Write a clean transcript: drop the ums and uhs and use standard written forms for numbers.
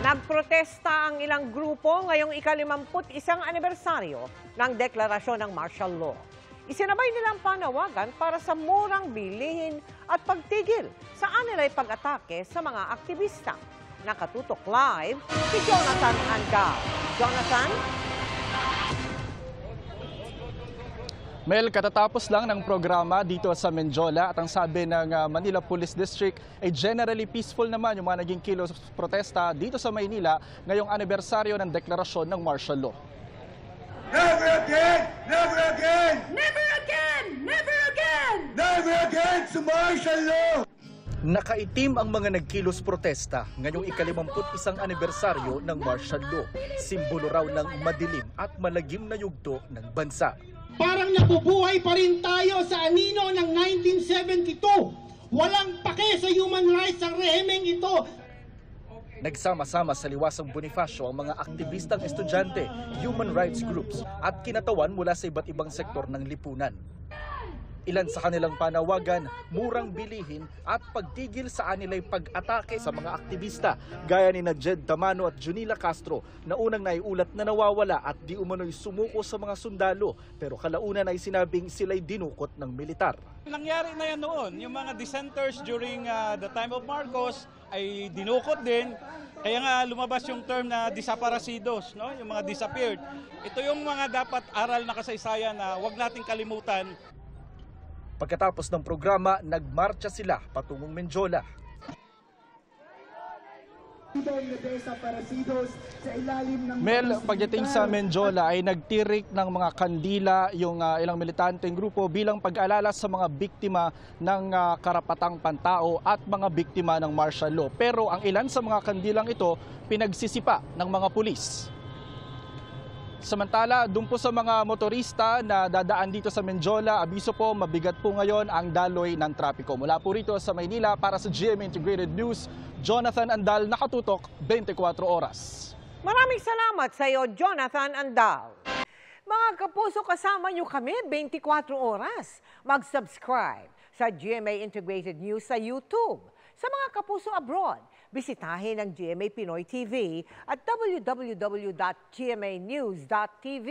Nagprotesta ang ilang grupo ngayong ika-51 anibersaryo ng deklarasyon ng martial law. Isinabay nilang panawagan para sa murang bilihin at pagtigil sa anilay pag-atake sa mga aktivista. Nakatutok live si Jonathan Angal. Jonathan? Mel, katatapos lang ng programa dito sa Menjola at ang sabi ng Manila Police District ay generally peaceful naman yung mga naging kilos protesta dito sa Maynila ngayong anibersaryo ng deklarasyon ng martial law. Never again! Never again! Never again! Never again! Never again sa martial law! Nakaitim ang mga nagkilos protesta ngayong ika-51 anibersaryo ng martial law. Simbolo raw ng madilim at malagim na yugto ng bansa. Parang nabubuhay pa rin tayo sa anino ng 1972. Walang pake sa human rights ang rehimeng ito. Nagsama-sama sa Liwasang Bonifacio ang mga aktivistang estudyante, human rights groups at kinatawan mula sa iba't ibang sektor ng lipunan. Ilan sa kanilang panawagan, murang bilihin at pagtigil sa anilay pag-atake sa mga aktivista gaya ni Jed Tamano at Junila Castro na unang naiulat na nawawala at di umano'y sumuko sa mga sundalo pero kalaunan ay sinabing sila'y dinukot ng militar. Nangyari na yan noon, yung mga dissenters during the time of Marcos ay dinukot din. Kaya nga lumabas yung term na desaparecidos, no? Yung mga disappeared. Ito yung mga dapat aral na kasaysayan na huwag nating kalimutan. Pagkatapos ng programa, nagmarcha sila patungong Menjola. Mel, pagdating sa Menjola ay nagtirik ng mga kandila yung ilang militanteng grupo bilang pag-alala sa mga biktima ng karapatang pantao at mga biktima ng martial law. Pero ang ilan sa mga kandilang ito pinagsisipa ng mga pulis. Samantala, doon po sa mga motorista na dadaan dito sa Menjola, abiso po, mabigat po ngayon ang daloy ng trapiko. Mula po rito sa Maynila para sa GMA Integrated News, Jonathan Andal, nakatutok 24 oras. Maraming salamat sa iyo, Jonathan Andal. Mga kapuso, kasama niyo kami 24 oras. Mag-subscribe sa GMA Integrated News sa YouTube. Sa mga kapuso abroad, bisitahin ang GMA Pinoy TV at www.gmanews.tv.